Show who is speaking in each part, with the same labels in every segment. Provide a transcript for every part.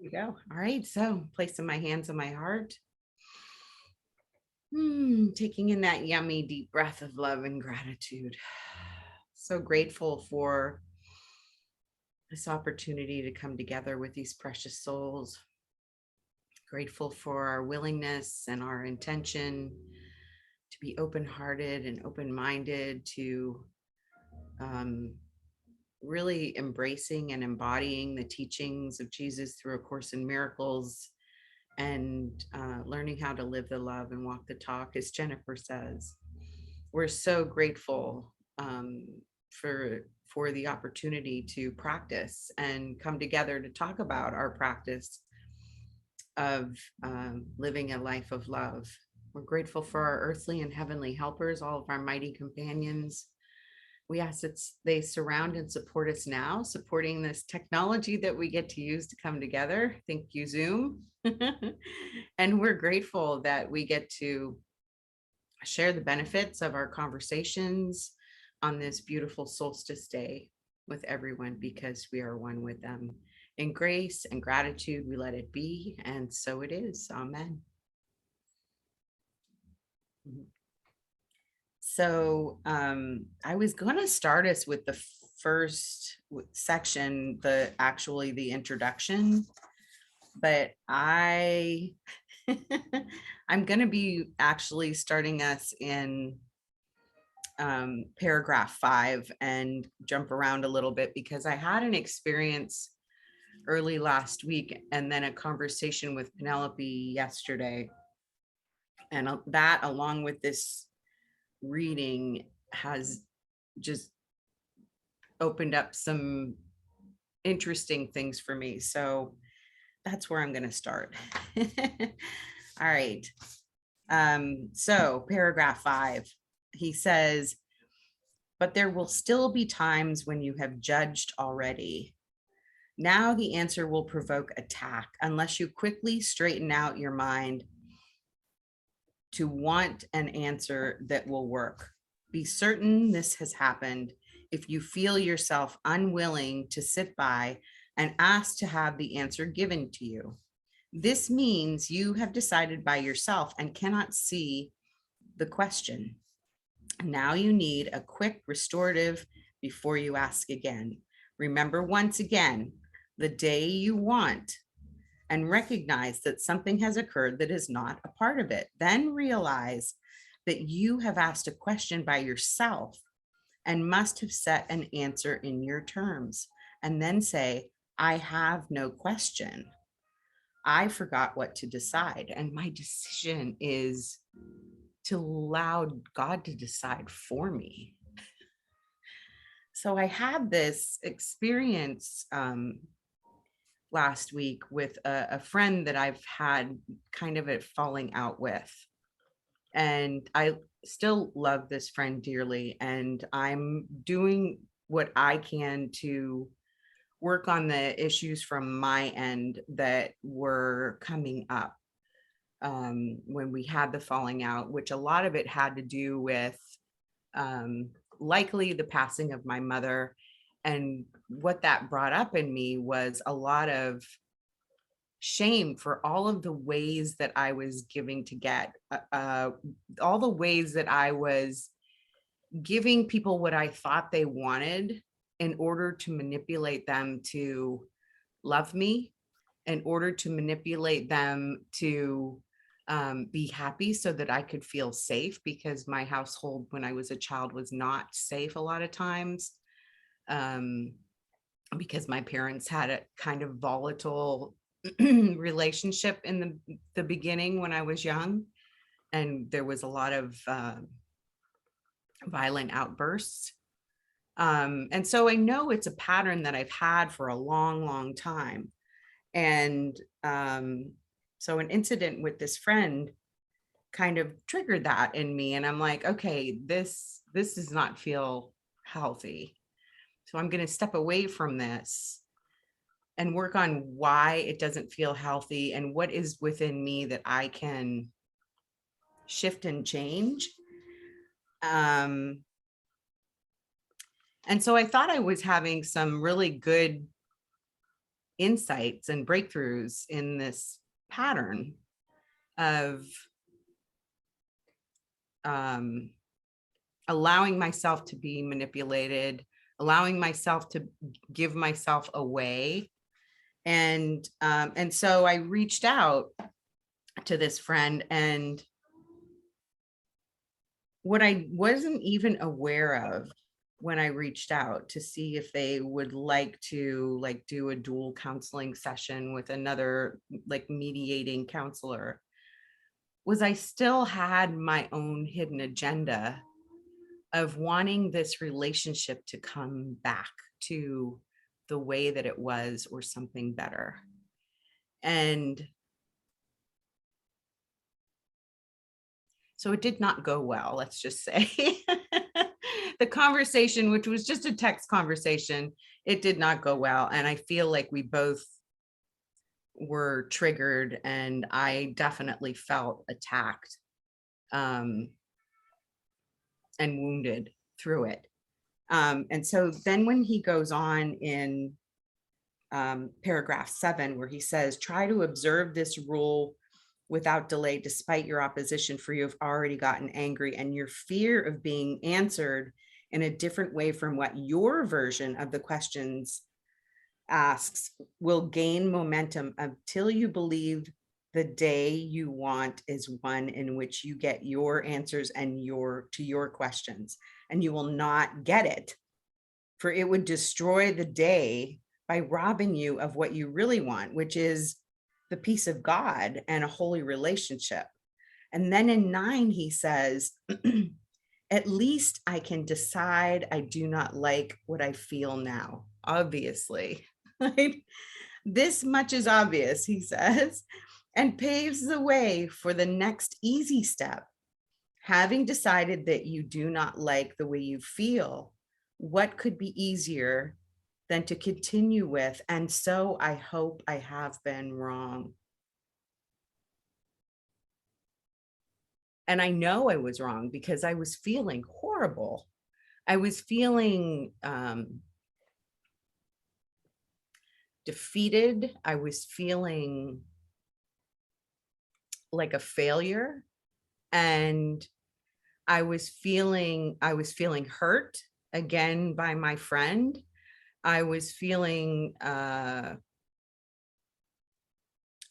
Speaker 1: you go. All right. So placing my hands on my heart. Taking in that yummy deep breath of love and gratitude. So grateful for this opportunity to come together with these precious souls. Grateful for our willingness and our intention to be open-hearted and open-minded to really embracing and embodying the teachings of Jesus through A Course in Miracles and learning how to live the love and walk the talk, as Jennifer says. We're so grateful for the opportunity to practice and come together to talk about our practice of living a life of love. We're grateful for our earthly and heavenly helpers, all of our mighty companions. We ask that they surround and support us now, supporting this technology that we get to use to come together. Thank you, Zoom. And we're grateful that we get to share the benefits of our conversations on this beautiful solstice day with everyone, because we are one with them. In grace and gratitude, we let it be, and so it is. Amen. So I was going to start us with the first section, the introduction, but I'm going to be actually starting us in paragraph 5 and jump around a little bit, because I had an experience early last week and then a conversation with Penelope yesterday. And that, along with this reading, has just opened up some interesting things for me. So that's where I'm going to start. All right. So paragraph 5, he says, but there will still be times when you have judged already. Now the answer will provoke attack unless you quickly straighten out your mind to want an answer that will work. Be certain this has happened if you feel yourself unwilling to sit by and ask to have the answer given to you. This means you have decided by yourself and cannot see the question. Now you need a quick restorative before you ask again. Remember once again the day you want and recognize that something has occurred that is not a part of it. Then realize that you have asked a question by yourself and must have set an answer in your terms. And then say, I have no question. I forgot what to decide. And my decision is to allow God to decide for me. So I had this experience last week with a friend that I've had kind of a falling out with. And I still love this friend dearly. And I'm doing what I can to work on the issues from my end that were coming up when we had the falling out, which a lot of it had to do with likely the passing of my mother. And what that brought up in me was a lot of shame for all of the ways that I was giving to get, all the ways that I was giving people what I thought they wanted in order to manipulate them to love me, in order to manipulate them to be happy so that I could feel safe, because my household when I was a child was not safe a lot of times, because my parents had a kind of volatile relationship in the beginning when I was young, and there was a lot of violent outbursts. And so I know it's a pattern that I've had for a long, long time. And so an incident with this friend kind of triggered that in me. And I'm like, okay, this does not feel healthy. So I'm going to step away from this and work on why it doesn't feel healthy and what is within me that I can shift and change. And so I thought I was having some really good insights and breakthroughs in this pattern of allowing myself to be manipulated, allowing myself to give myself away. And so I reached out to this friend, and what I wasn't even aware of when I reached out to see if they would like to do a dual counseling session with another mediating counselor, was I still had my own hidden agenda of wanting this relationship to come back to the way that it was, or something better. And so it did not go well, let's just say. The conversation, which was just a text conversation, it did not go well. And I feel like we both were triggered, and I definitely felt attacked and wounded through it. And so then when he goes on in paragraph 7, where he says, try to observe this rule without delay, despite your opposition, for you have already gotten angry, and your fear of being answered in a different way from what your version of the questions asks will gain momentum until you believe the day you want is one in which you get your answers and to your questions, and you will not get it, for it would destroy the day by robbing you of what you really want, which is the peace of God and a holy relationship. And then in 9, he says, at least I can decide I do not like what I feel now. Obviously, right? This much is obvious, he says, and paves the way for the next easy step. Having decided that you do not like the way you feel, what could be easier than to continue with, and so I hope I have been wrong. And I know I was wrong, because I was feeling horrible. I was feeling defeated. I was feeling like a failure. And I was feeling hurt again by my friend. I was feeling a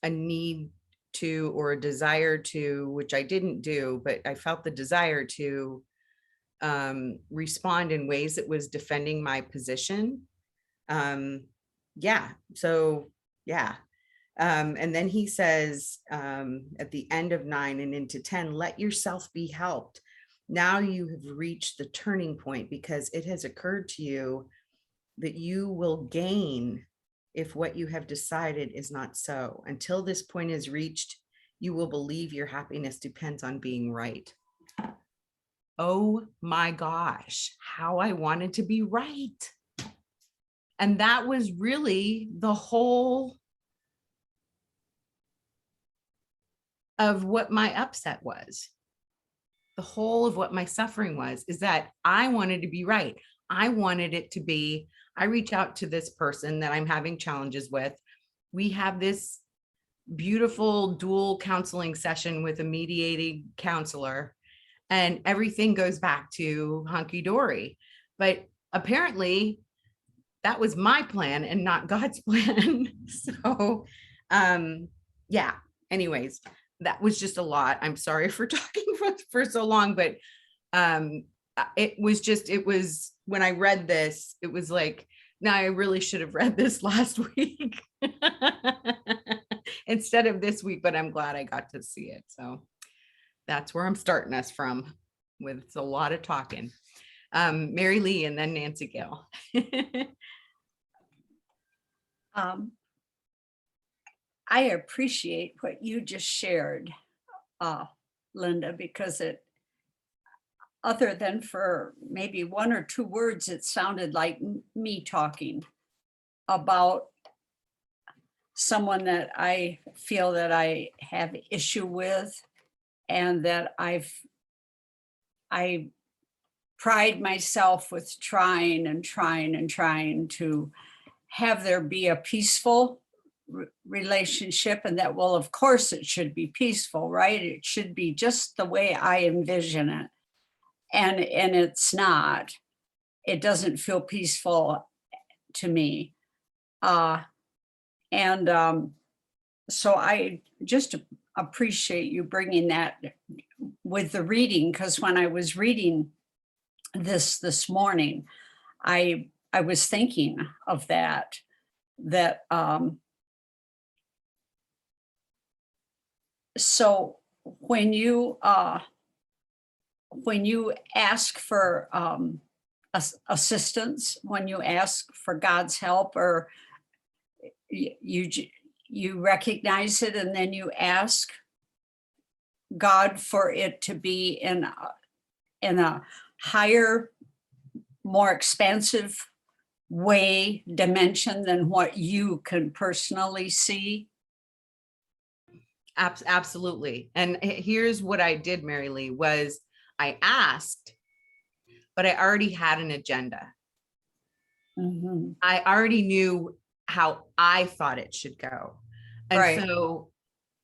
Speaker 1: need to, or a desire to, which I didn't do, but I felt the desire to respond in ways that was defending my position. Yeah. So, yeah. And then he says at the end of 9 and into 10, let yourself be helped. Now you have reached the turning point, because it has occurred to you that you will gain if what you have decided is not so. Until this point is reached, you will believe your happiness depends on being right. Oh my gosh, how I wanted to be right. And that was really the whole of what my upset was. The whole of what my suffering was, is that I wanted to be right. I wanted it to be, I reach out to this person that I'm having challenges with. We have this beautiful dual counseling session with a mediating counselor, and everything goes back to hunky-dory. But apparently that was my plan and not God's plan. So yeah, anyways, that was just a lot. I'm sorry for talking for so long, but it was when I read this, it was like, no, I really should have read this last week instead of this week, but I'm glad I got to see it. So that's where I'm starting us from, with a lot of talking. Mary Lee and then Nancy Gill.
Speaker 2: I appreciate what you just shared, Linda, because other than for maybe 1 or 2 words, it sounded like me talking about someone that I feel that I have issue with, and that I pride myself with trying to have there be a peaceful relationship, and that, well, of course it should be peaceful, right? It should be just the way I envision it. And it's not. It doesn't feel peaceful to me. And so I just appreciate you bringing that with the reading, because when I was reading this morning, I was thinking of that so when you ask for assistance, when you ask for God's help, or you recognize it and then you ask God for it to be in a higher, more expansive way, dimension than what you can personally see.
Speaker 1: Absolutely. And here's what I did, Mary Lee, was I asked, but I already had an agenda.
Speaker 2: Mm-hmm.
Speaker 1: I already knew how I thought it should go. And
Speaker 2: Right.
Speaker 1: so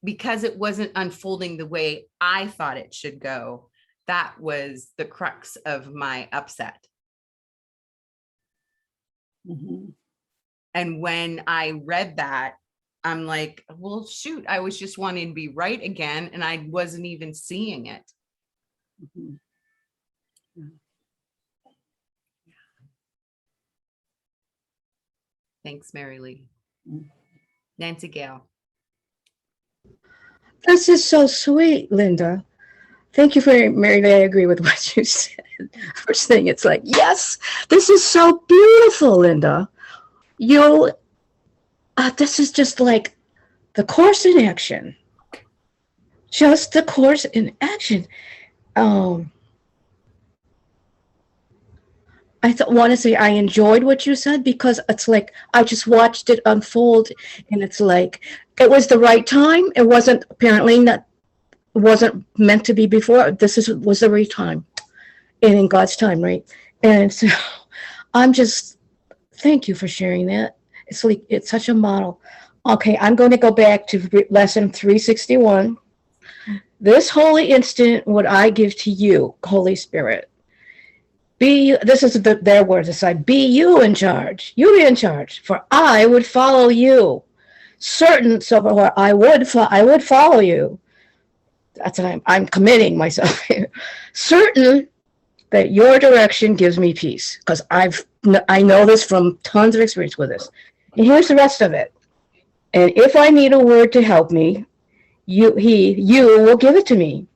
Speaker 1: because it wasn't unfolding the way I thought it should go, that was the crux of my upset.
Speaker 2: Mm-hmm.
Speaker 1: And when I read that, I'm like, well, shoot, I was just wanting to be right again, and I wasn't even seeing it.
Speaker 2: Mm-hmm. Yeah.
Speaker 1: Thanks, Mary Lee.
Speaker 2: Mm-hmm.
Speaker 1: Nancy Gale.
Speaker 3: This is so sweet, Linda. Thank you for Mary Lee. I agree with what you said. First thing, it's like, yes, this is so beautiful, Linda. This is just like the course in action. Just the course in action. I want to say I enjoyed what you said, because it's like I just watched it unfold, and it's like it was the right time. It wasn't meant to be before. Was the right time, and in God's time, right? And so thank you for sharing that. It's like it's such a model. Okay, I'm going to go back to lesson 361. This holy instant would I give to you, Holy Spirit. This is their words aside. Be you in charge. You be in charge, for I would follow you. Certain, so I would follow you. That's what I'm committing myself here. Certain that your direction gives me peace, because I know this from tons of experience with this. And here's the rest of it. And if I need a word to help me, you will give it to me.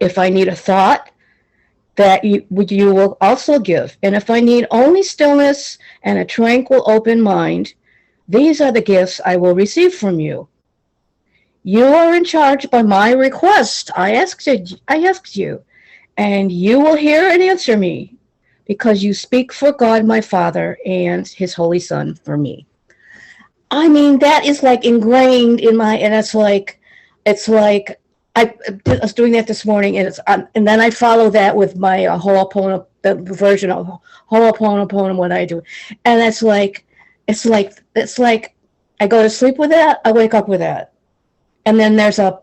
Speaker 3: If I need a thought, that you will also give. And if I need only stillness and a tranquil, open mind, these are the gifts I will receive from you. You are in charge by my request. I asked you, and you will hear and answer me, because you speak for God, my Father, and His Holy Son for me. I mean, that is like ingrained in and it's like I was doing that this morning, and and then I follow that with my Ho'oponopono, the version of Ho'oponopono, what I do, and it's like I go to sleep with that, I wake up with that, and then there's a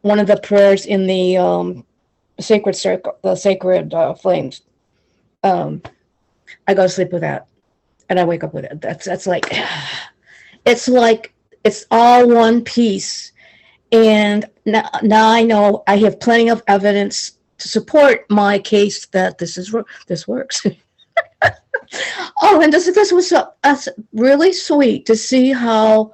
Speaker 3: one of the prayers in the sacred circle, the sacred flames. I go to sleep with that, and I wake up with it. That's like it's all one piece. And now I know I have plenty of evidence to support my case that this works. Oh, and this was really sweet to see how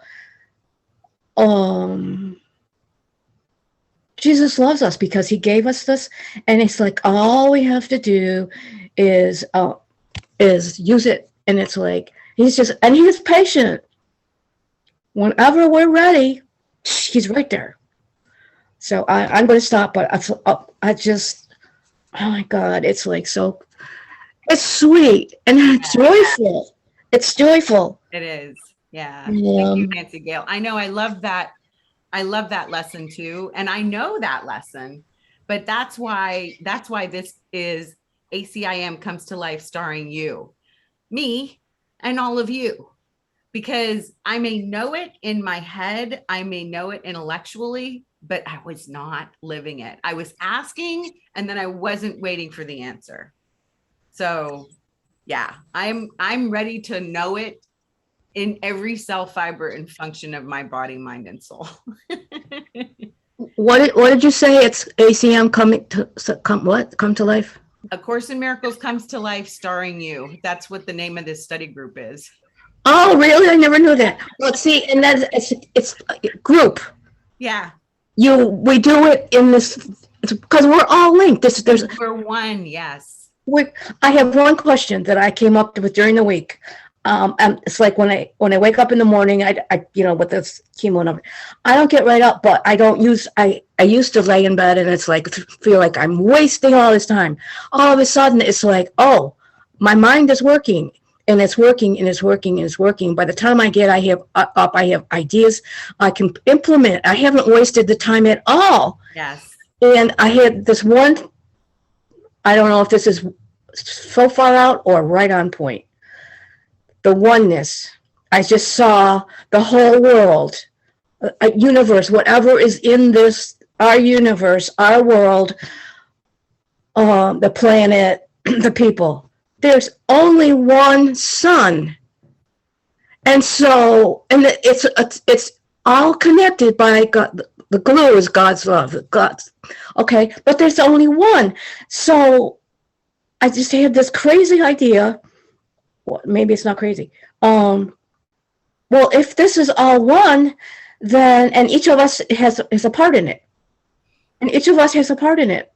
Speaker 3: Jesus loves us, because He gave us this, and it's like all we have to do is use it, and it's like He's patient. Whenever we're ready, He's right there. So I'm going to stop, but I just, oh my God, it's like it's sweet, and it's joyful. It's joyful.
Speaker 1: It is. Yeah. Thank you, Nancy Gale. I know I love that. I love that lesson too. And I know that lesson, but that's why this is ACIM Comes to Life, starring you, me, and all of you. because I may know it in my head, I may know it intellectually, but I was not living it. I was asking and then I wasn't waiting for the answer. So yeah, I'm ready to know it in every cell fiber and function of my body, mind, and soul.
Speaker 3: What did you say? It's ACM come to life?
Speaker 1: A Course in Miracles comes to life starring you. That's what the name of this study group is.
Speaker 3: Oh, really? I never knew that. Well, see, and that's it's group.
Speaker 1: Yeah.
Speaker 3: We do it in this because we're all linked.
Speaker 1: We're one, yes.
Speaker 3: I have one question that I came up with during the week. And it's like when I wake up in the morning, I with this chemo and everything, I don't get right up, but I used to lay in bed and it's like, feel like I'm wasting all this time. All of a sudden it's like, oh, my mind is working and it's working and it's working and it's working. By the time I have ideas I can implement. I haven't wasted the time at all.
Speaker 1: Yes.
Speaker 3: And I had this one, I don't know if this is so far out or right on point. The oneness. I just saw the whole world, a universe, whatever is in this, our universe, our world, the planet, the people. There's only one sun. And so, and it's all connected by God. The glue is God's love. Okay, but there's only one. So I just had this crazy idea. Well, maybe it's not crazy. Well, if this is all one, then, and each of us has a part in it. And each of us has a part in it.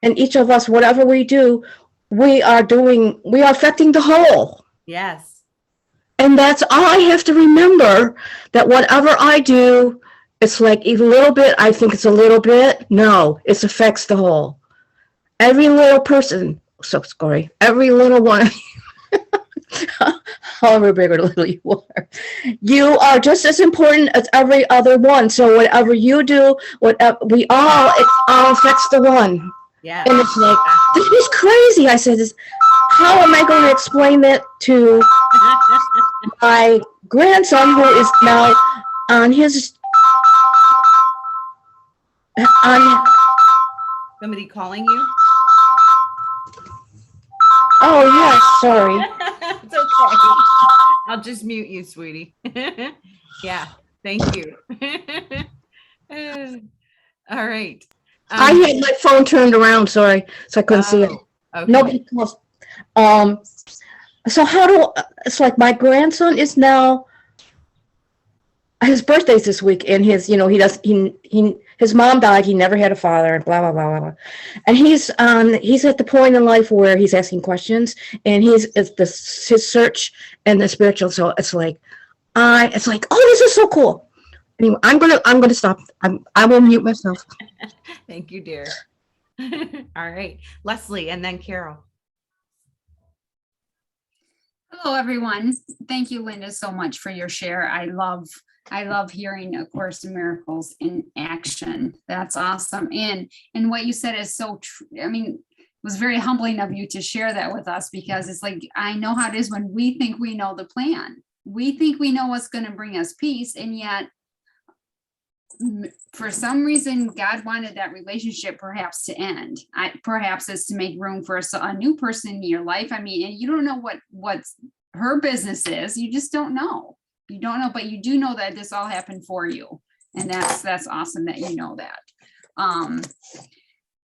Speaker 3: And each of us, whatever we do, we are affecting the whole.
Speaker 1: Yes.
Speaker 3: And that's all I have to remember, that whatever I do, it's like a little bit, I think it's a little bit. No, it affects the whole. Every little person, so sorry, every little one. However big or little you are just as important as every other one. So whatever you do, whatever it all affects the one.
Speaker 1: Yeah.
Speaker 3: And it's like, this is crazy. I said, how am I going to explain that to my grandson, who is now on
Speaker 1: somebody calling you?
Speaker 3: Oh yes, sorry.
Speaker 1: It's okay. I'll just mute you, sweetie. Yeah, thank you. All right.
Speaker 3: I had my phone turned around, sorry, so I couldn't see it.
Speaker 1: Okay.
Speaker 3: Nobody calls. So it's like my grandson is now, his birthday's this week, and his mom died, he never had a father, blah, blah, blah, blah, blah. And he's at the point in life where he's asking questions, and it's his search and the spiritual. So it's like, oh, this is so cool. Anyway, I'm gonna stop. I will mute myself.
Speaker 1: Thank you, dear. All right, Leslie, and then Carol.
Speaker 4: Hello, everyone. Thank you, Linda, so much for your share. I love hearing A Course in Miracles in action. That's awesome. And what you said is so true. I mean, it was very humbling of you to share that with us, because it's like, I know how it is when we think we know the plan. We think we know what's going to bring us peace. And yet, for some reason, God wanted that relationship perhaps to end. Perhaps it's to make room for a new person in your life. I mean, and you don't know what her business is. You just don't know. You don't know, but you do know that this all happened for you. And that's awesome that you know that.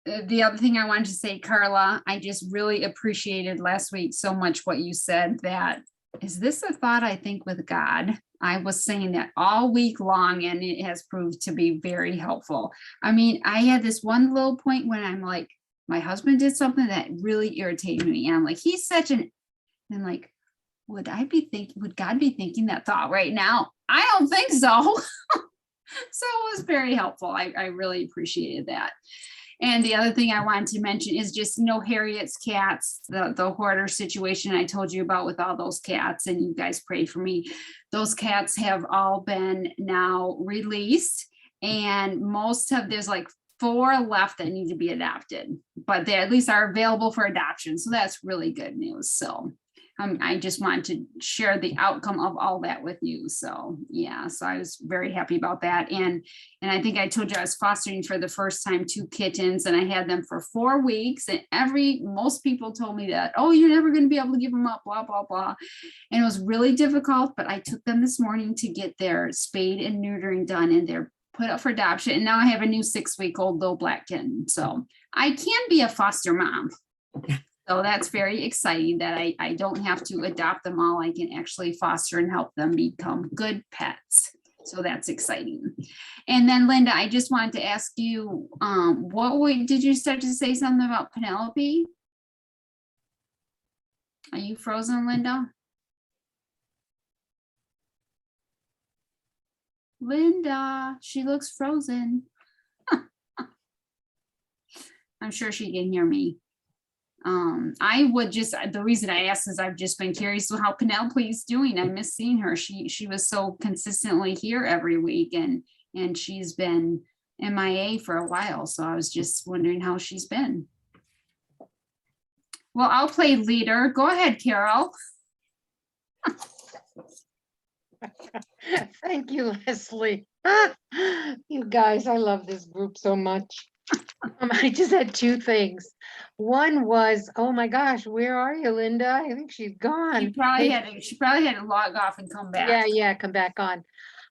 Speaker 4: The other thing I wanted to say, Carla, I just really appreciated last week so much what you said, that is this a thought I think with God? I was saying that all week long, and it has proved to be very helpful. I mean, I had this one little point when I'm like, my husband did something that really irritated me. And I'm like, he's such an, and I'm like, would God be thinking that thought right now? I don't think so. So it was very helpful. I really appreciated that. And the other thing I wanted to mention is just, Harriet's cats, the hoarder situation I told you about with all those cats, and you guys prayed for me. Those cats have all been now released, and there's like 4 left that need to be adopted, but they at least are available for adoption. So that's really good news. So I just wanted to share the outcome of all that with you. So yeah, so I was very happy about that. And I think I told you I was fostering for the first time 2 kittens, and I had them for 4 weeks. And most people told me that, oh, you're never going to be able to give them up, blah, blah, blah. And it was really difficult, but I took them this morning to get their spayed and neutering done, and they're put up for adoption. And now I have a new 6-week-old little black kitten. So I can be a foster mom. So that's very exciting that I don't have to adopt them all. I can actually foster and help them become good pets. So that's exciting. And then Linda, I just wanted to ask you, did you start to say something about Penelope? Are you frozen, Linda? Linda, she looks frozen. I'm sure she can hear me. The reason I asked is I've just been curious how Penelope is doing. I miss seeing her. She was so consistently here every week, and she's been MIA for a while. So I was just wondering how she's been. Well, I'll play leader. Go ahead, Carol.
Speaker 5: Thank you, Leslie. You guys, I love this group so much. I just had 2 things. One was, oh my gosh, where are you, Linda? I think she's gone.
Speaker 4: She probably had to log off and come back.
Speaker 5: Yeah, come back on.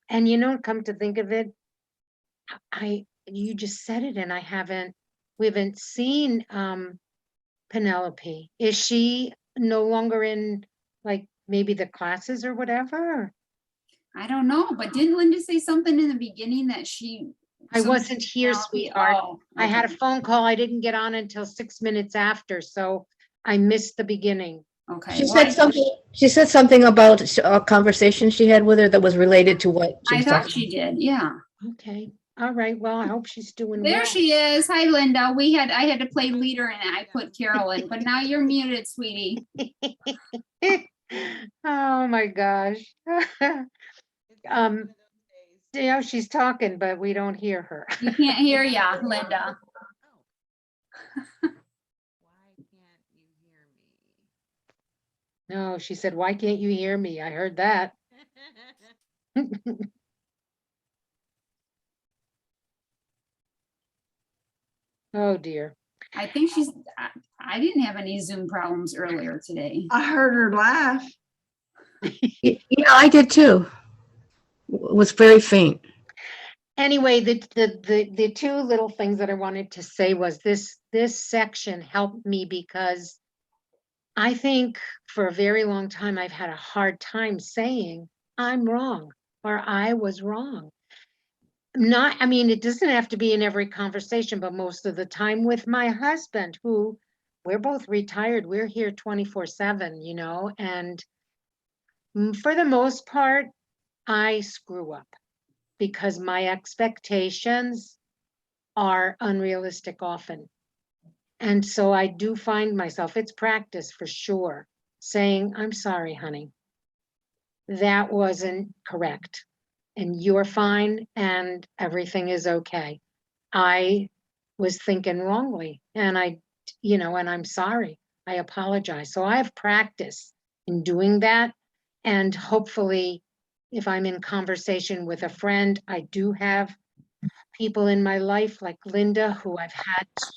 Speaker 5: And come to think of it, you just said it, and we haven't seen Penelope. Is she no longer in, like, maybe the classes or whatever?
Speaker 4: I don't know, but didn't Linda say something in the beginning that
Speaker 5: I wasn't here, sweetheart.
Speaker 4: Oh,
Speaker 5: I had a
Speaker 4: okay.
Speaker 5: phone call. I didn't get on until 6 minutes after, so I missed the beginning.
Speaker 4: Okay.
Speaker 3: She
Speaker 4: well,
Speaker 3: said something. She said something about a conversation she had with her that was related to what she
Speaker 4: I
Speaker 3: was
Speaker 4: thought
Speaker 3: talking
Speaker 4: she did. Yeah.
Speaker 5: Okay, all right. Well, I hope she's doing
Speaker 4: There
Speaker 5: well.
Speaker 4: she is. Hi, Linda. I had to play leader and I put Carol in, but now you're muted, sweetie.
Speaker 5: Oh my gosh. She's talking, but we don't hear her.
Speaker 4: We can't hear ya, Linda.
Speaker 1: Why can't you hear me?
Speaker 5: No, she said, why can't you hear me? I heard that. Oh dear.
Speaker 4: I think I didn't have any Zoom problems earlier today.
Speaker 6: I heard her laugh.
Speaker 3: Yeah, I did too. It was very faint.
Speaker 5: Anyway, the 2 little things that I wanted to say was this section helped me because I think for a very long time I've had a hard time saying I'm wrong or I was wrong. It doesn't have to be in every conversation, but most of the time with my husband, who we're both retired, we're here 24/7, and for the most part, I screw up because my expectations are unrealistic often. And so I do find myself, it's practice for sure, saying, I'm sorry, honey. That wasn't correct. And you're fine and everything is okay. I was thinking wrongly and and I'm sorry. I apologize. So I have practice in doing that. And hopefully, if I'm in conversation with a friend, I do have people in my life like Linda who I've had to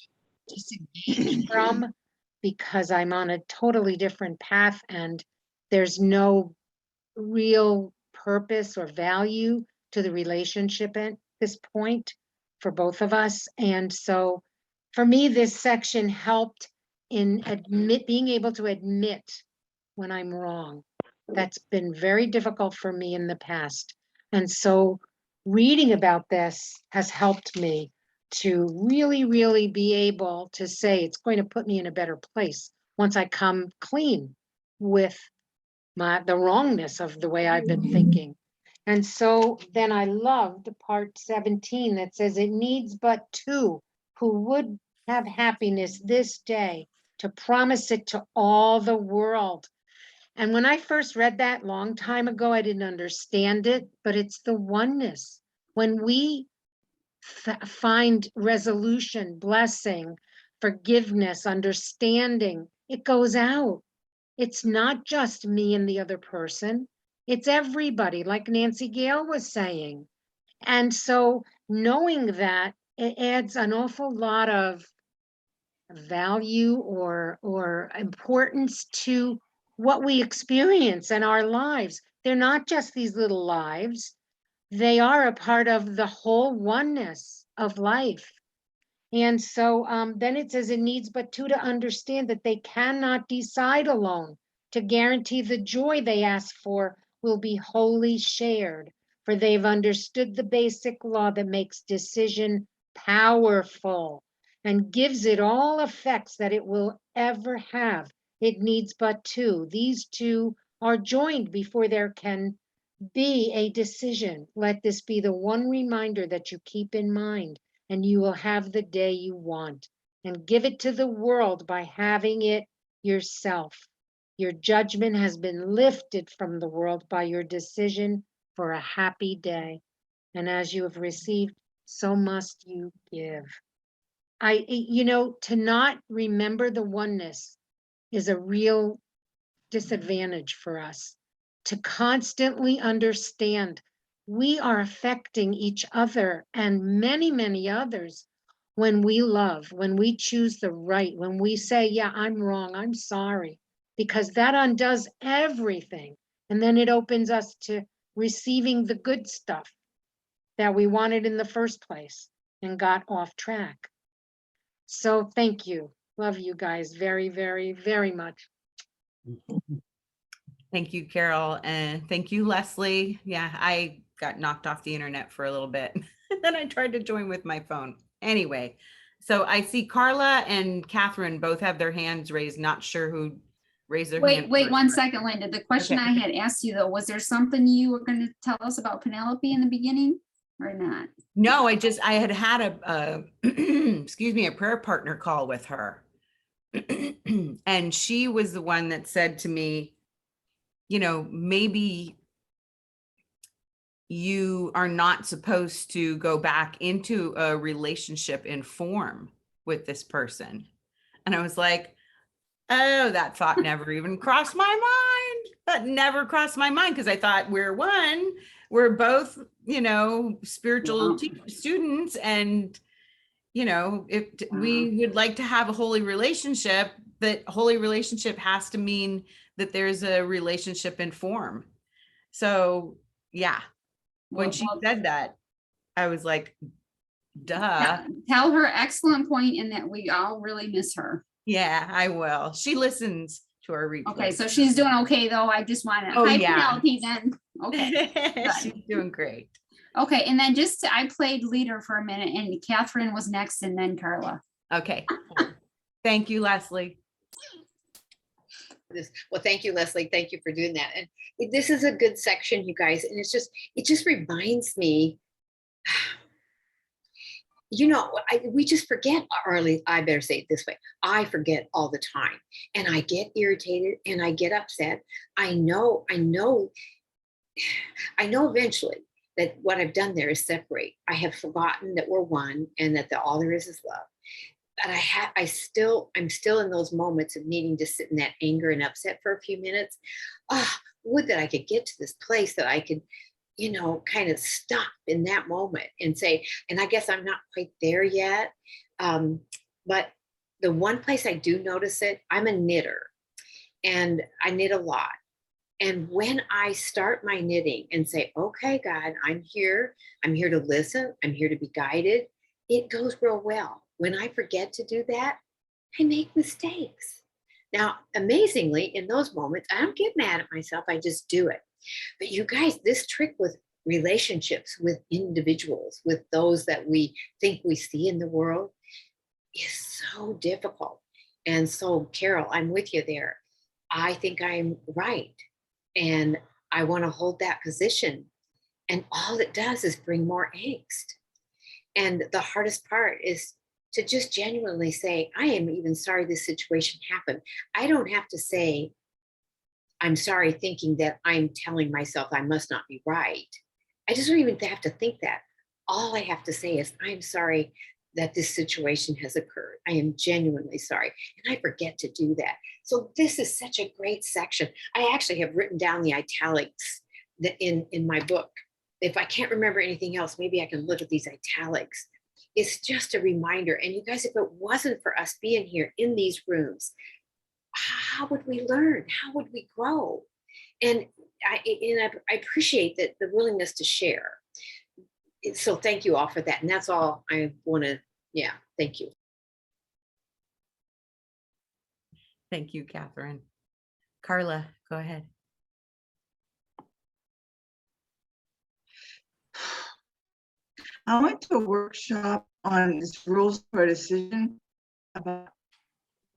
Speaker 5: disengage from because I'm on a totally different path and there's no real purpose or value to the relationship at this point for both of us. And so for me, this section helped in being able to admit when I'm wrong. That's been very difficult for me in the past. And so reading about this has helped me to really, really be able to say it's going to put me in a better place once I come clean with the wrongness of the way I've been thinking. And so then I loved part 17 that says it needs but 2 who would have happiness this day to promise it to all the world. And when I first read that long time ago, I didn't understand it, but it's the oneness. When we find resolution, blessing, forgiveness, understanding, it goes out. It's not just me and the other person. It's everybody, like Nancy Gale was saying. And so knowing that, it adds an awful lot of value or importance to what we experience in our lives. They're not just these little lives. They are a part of the whole oneness of life. And so then it says it needs but two to understand that they cannot decide alone. To guarantee the joy they ask for will be wholly shared, for they've understood the basic law that makes decision powerful and gives it all effects that it will ever have. It needs but two. These two are joined before there can be a decision. Let this be the one reminder that you keep in mind, and you will have the day you want, and give it to the world by having it yourself. Your judgment has been lifted from the world by your decision for a happy day. And as you have received, so must you give. To not remember the oneness is a real disadvantage for us. To constantly understand we are affecting each other and many, many others when we love, when we choose the right, when we say, yeah, I'm wrong, I'm sorry, because that undoes everything. And then it opens us to receiving the good stuff that we wanted in the first place and got off track. So thank you. Love you guys very, very, very much.
Speaker 1: Thank you, Carol. And thank you, Leslie. Yeah, I got knocked off the internet for a little bit. Then I tried to join with my phone. Anyway, so I see Carla and Catherine both have their hands raised. Not sure who raised their hand.
Speaker 4: Wait
Speaker 1: first,
Speaker 4: 1
Speaker 1: but-
Speaker 4: second, Linda. The question
Speaker 1: Okay.
Speaker 4: I had asked you though, was there something you were going to tell us about Penelope in the beginning or not?
Speaker 1: No, I had a excuse me, a prayer partner call with her. And she was the one that said to me, maybe you are not supposed to go back into a relationship in form with this person. And I was like, oh, that thought never even crossed my mind. That never crossed my mind because I thought we're one. We're both, spiritual students. And, if we would like to have a holy relationship, that holy relationship has to mean that there's a relationship in form. So, yeah. When she said that, I was like, duh.
Speaker 4: Tell her excellent point and that we all really miss her.
Speaker 1: Yeah, I will. She listens to our replay.
Speaker 4: Okay, so she's doing okay though. I just want to.
Speaker 1: Oh,
Speaker 4: Hi,
Speaker 1: yeah.
Speaker 4: Penelope then. Okay.
Speaker 1: She's doing great.
Speaker 4: Okay, and then I played leader for a minute and Catherine was next and then Carla.
Speaker 1: Okay. Thank you, Leslie.
Speaker 6: Well, thank you, Leslie. Thank you for doing that. And this is a good section, you guys. And it just reminds me, we just forget, or at least I better say it this way. I forget all the time and I get irritated and I get upset. I know eventually that what I've done there is separate. I have forgotten that we're one and that all there is love. But I'm still in those moments of needing to sit in that anger and upset for a few minutes. Would that I could get to this place that I could, kind of stop in that moment and say, and I guess I'm not quite there yet. But the one place I do notice it, I'm a knitter and I knit a lot. And when I start my knitting and say, okay, God, I'm here to listen. I'm here to be guided. It goes real well. When I forget to do that, I make mistakes. Now, amazingly, in those moments, I don't get mad at myself. I just do it. But you guys, this trick with relationships with individuals, with those that we think we see in the world, is so difficult. And so, Carol, I'm with you there. I think I'm right. And I want to hold that position. And all it does is bring more angst. And the hardest part is to just genuinely say, I am even sorry this situation happened. I don't have to say, I'm sorry, thinking that I'm telling myself I must not be right. I just don't even have to think that. All I have to say is, I'm sorry that this situation has occurred. I am genuinely sorry. And I forget to do that. So this is such a great section. I actually have written down the italics that in my book. If I can't remember anything else, maybe I can look at these italics. It's just a reminder. And you guys, if it wasn't for us being here in these rooms, how would we learn? How would we grow? And I appreciate that the willingness to share. So thank you all for that. And that's all I want to, yeah, thank you.
Speaker 1: Thank you, Catherine. Carla, go ahead.
Speaker 7: I went to a workshop on this rules for decision about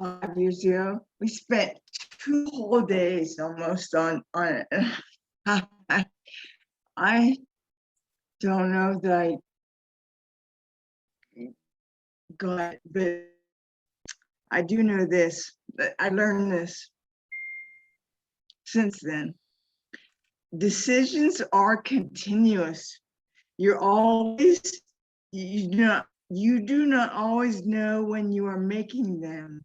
Speaker 7: 5 years ago. We spent 2 whole days almost on it. I don't know that I got, but I do know this, that I learned this since then. Decisions are continuous. You're always, you do not always know when you are making them.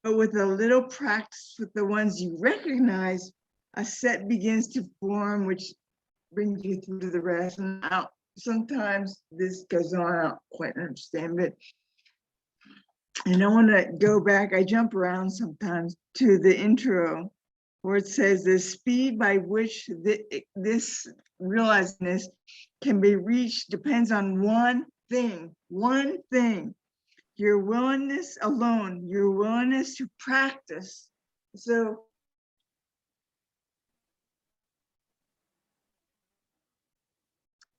Speaker 7: But with a little practice with the ones you recognize, a set begins to form, which brings you through to the rest. And out. Sometimes this goes on, I don't quite understand, but I don't want to go back. I jump around sometimes to the intro where it says the speed by which this realizing this can be reached depends on one thing, your willingness alone, your willingness to practice. So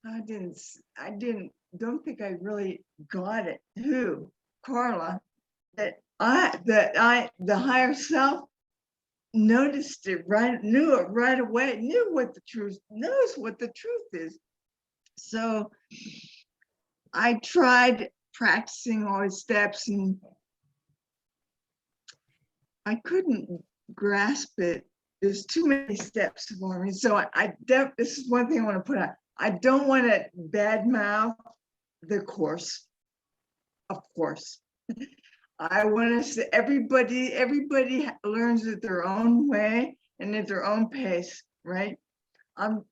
Speaker 7: don't think I really got it. Who? Carla, the higher self noticed it right, knew it right away, knows what the truth is. So I tried practicing all the steps and I couldn't grasp it. There's too many steps for me. So this is one thing I want to put out. I don't want to badmouth the course, of course. I want to say everybody learns at their own way and at their own pace, right? And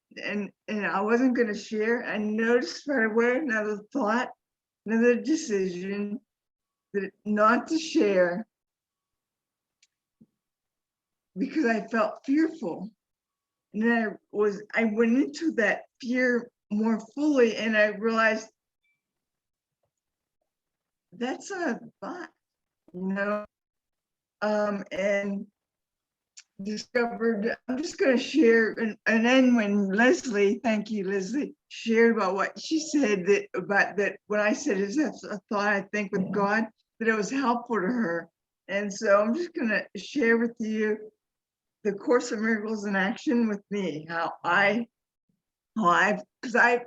Speaker 7: I wasn't going to share. I noticed right away another thought, another decision that not to share because I felt fearful. And then I went into that fear more fully and I realized that's a thought, and discovered, I'm just going to share. And then when Leslie, thank you, Leslie, shared about what she said about that, when I said, is that a thought I think with God, that it was helpful to her. And so I'm just going to share with you the Course of Miracles in action with me, because I've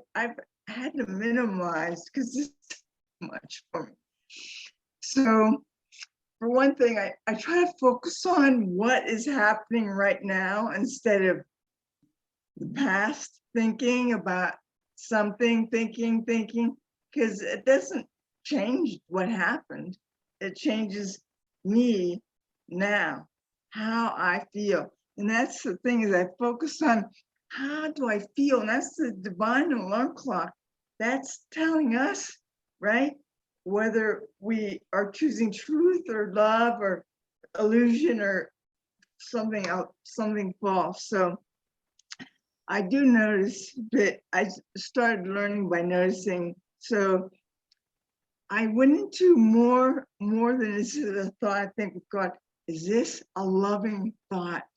Speaker 7: had to minimize because it's too much for me. So for one thing, I try to focus on what is happening right now instead of the past, thinking about something, thinking, because it doesn't change what happened. It changes me now, how I feel. And that's the thing, is I focus on how do I feel? And that's the divine alarm clock. That's telling us, right? Whether we are choosing truth or love or illusion or something else, something false. So I do notice that I started learning by noticing. So I went into more than this is a thought. I think with God, is this a loving thought?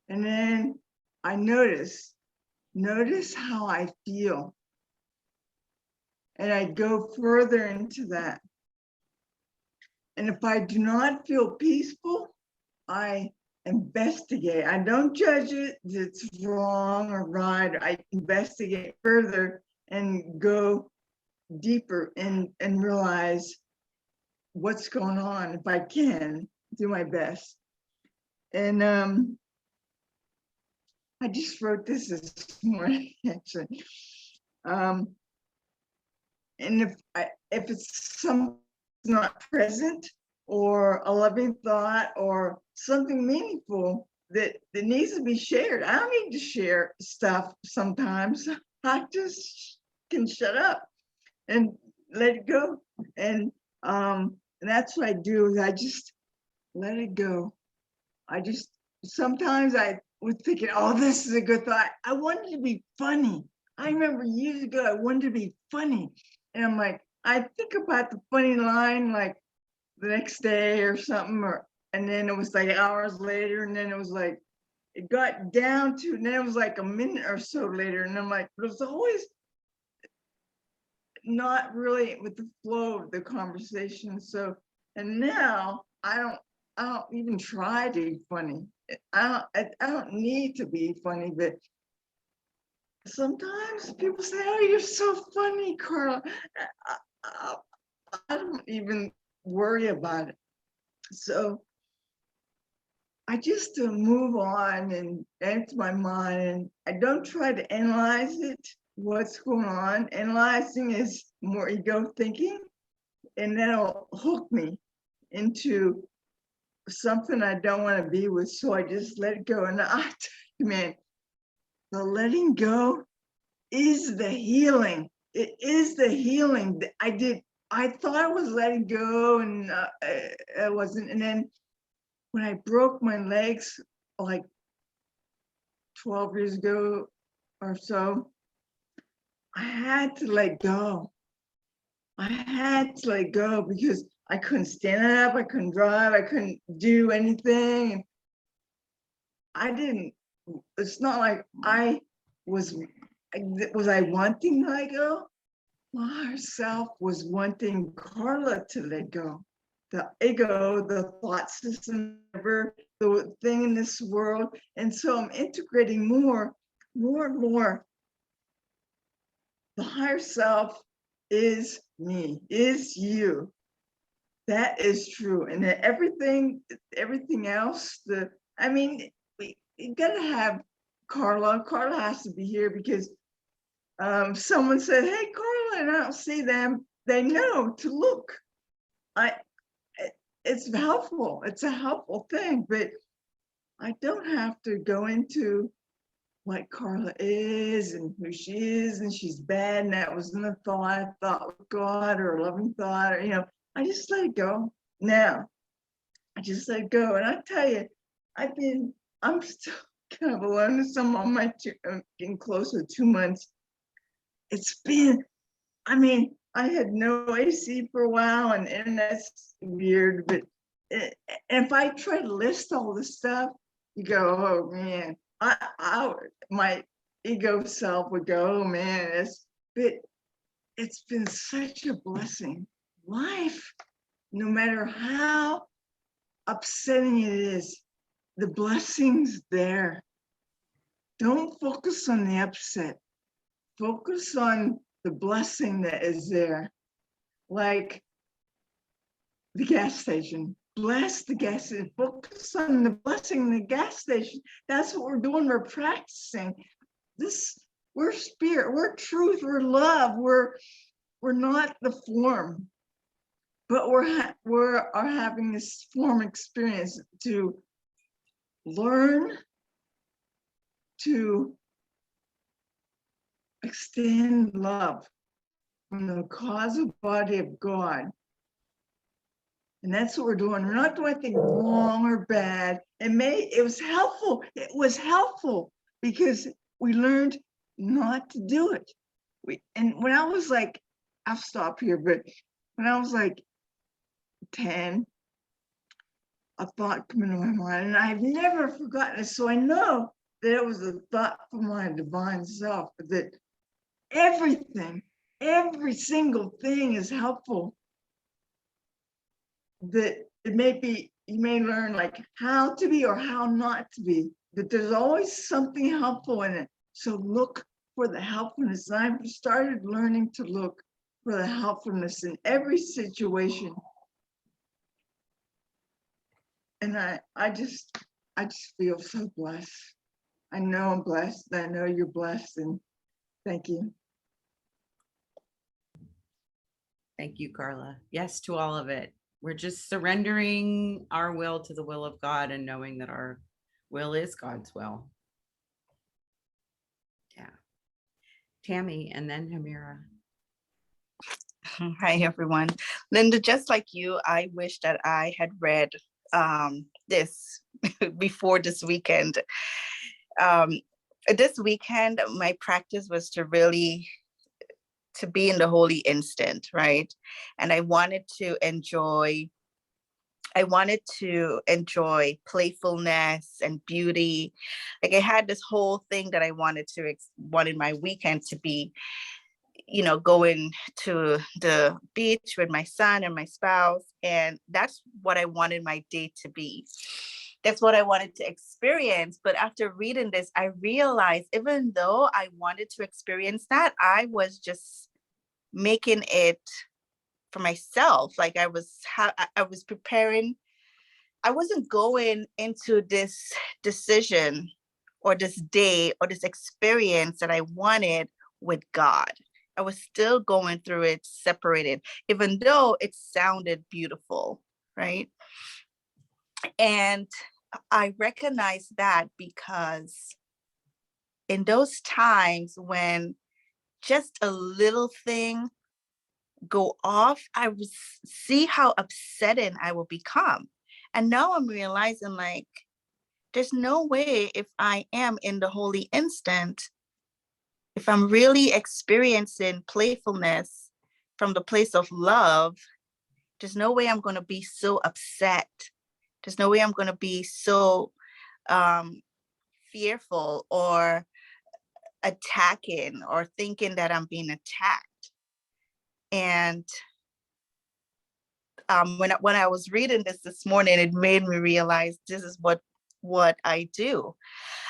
Speaker 7: And then I notice how I feel. And I go further into that. And if I do not feel peaceful, I investigate. I don't judge it, it's wrong or right. I investigate further and go deeper and realize what's going on, if I can do my best. And I just wrote this morning, actually. and if it's some not present, or a loving thought, or something meaningful that needs to be shared, I don't need to share stuff sometimes. I just can shut up and let it go. And that's what I do, is I just let it go. I just, sometimes I was thinking, oh, this is a good thought. I wanted to be funny. I remember years ago, I wanted to be funny. And I'm like, I think about the funny line like the next day or something, and then it was like hours later, and then it was like, it got down to, and then it was like a minute or so later. And I'm like, but it was always not really with the flow of the conversation. So, and now I don't even try to be funny. I don't need to be funny, but sometimes people say, oh, you're so funny, Carla. I don't even worry about it. So I just move on and empty my mind, and I don't try to analyze it, what's going on. Analyzing is more ego thinking, and that'll hook me into something I don't want to be with. So I just let it go. And man, the letting go is the healing. It is the healing. I thought I was letting go, and I wasn't. And then when I broke my legs like 12 years ago or so, I had to let go. I had to let go because I couldn't stand up, I couldn't drive, I couldn't do anything. It's not like was I wanting to let go? My higher self was wanting Carla to let go. The ego, the thought system, the thing in this world. And so I'm integrating more and more. The higher self is me, is you. That is true. And then everything else, we gotta have Carla. Carla has to be here because someone said, hey, Carla, and I don't see them. They know to look. It's helpful. It's a helpful thing, but I don't have to go into what Carla is and who she is, and she's bad, and that wasn't a thought with God or a loving thought, or, I just let it go. Now, I just let it go. And I tell you, I'm still kind of alone. Some on my getting close to 2 months. It's been, I had no AC for a while, and internet's weird, but if I try to list all this stuff, you go, oh man, my ego self would go, oh man, it's been such a blessing. Life, no matter how upsetting it is, the blessing's there. Don't focus on the upset. Focus on the blessing that is there. Like the gas station. Bless the gas station. Focus on the blessing in the gas station. That's what we're doing. We're practicing. We're spirit. We're truth. We're love. We're not the form, but we're having this form experience to learn to extend love from the causal body of God. And that's what we're doing. We're not doing anything wrong or bad. It was helpful. It was helpful because we learned not to do it. And when I was like, I'll stop here, but when I was like 10, a thought came into my mind, and I've never forgotten it. So I know that it was a thought from my divine self, that everything, every single thing is helpful. That it may be, you may learn like how to be or how not to be, but there's always something helpful in it. So look for the helpfulness. And I've started learning to look for the helpfulness in every situation. And I just feel so blessed. I know I'm blessed. I know you're blessed, and thank you.
Speaker 1: Thank you, Carla. Yes to all of it. We're just surrendering our will to the will of God and knowing that our will is God's will. Yeah. Tammy and then Hamira.
Speaker 8: Hi, everyone. Linda, just like you, I wish that I had read this before this weekend. This weekend, my practice was to really to be in the holy instant, right? And I wanted to enjoy playfulness and beauty. Like I had this whole thing that I wanted my weekend to be, going to the beach with my son and my spouse. And that's what I wanted my day to be. That's what I wanted to experience. But after reading this, I realized even though I wanted to experience that, I was just making it for myself. Like I was preparing. I wasn't going into this decision or this day or this experience that I wanted with God. I was still going through it separated, even though it sounded beautiful, right? And I recognize that because in those times when just a little thing go off, I would see how upsetting I will become. And now I'm realizing, like, there's no way if I am in the holy instant, if I'm really experiencing playfulness from the place of love, there's no way I'm going to be so upset. There's no way I'm going to be so fearful or attacking or thinking that I'm being attacked. And when I was reading this morning, it made me realize this is what I do.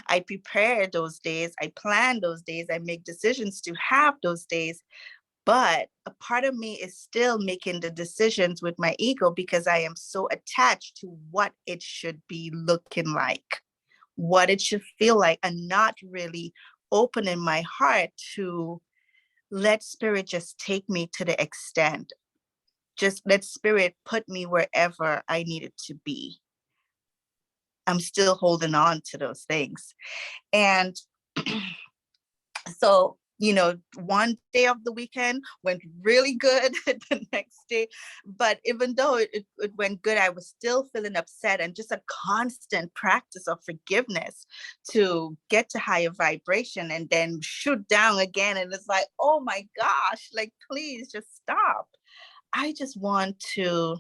Speaker 8: I prepare those days, I plan those days, I make decisions to have those days. But a part of me is still making the decisions with my ego because I am so attached to what it should be looking like, what it should feel like, and not really opening my heart to let spirit just take me to the extent. Just let spirit put me wherever I needed to be. I'm still holding on to those things. And so, one day of the weekend went really good the next day. But even though it went good, I was still feeling upset, and just a constant practice of forgiveness to get to higher vibration and then shoot down again. And it's like, oh my gosh, like, please just stop. I just want to,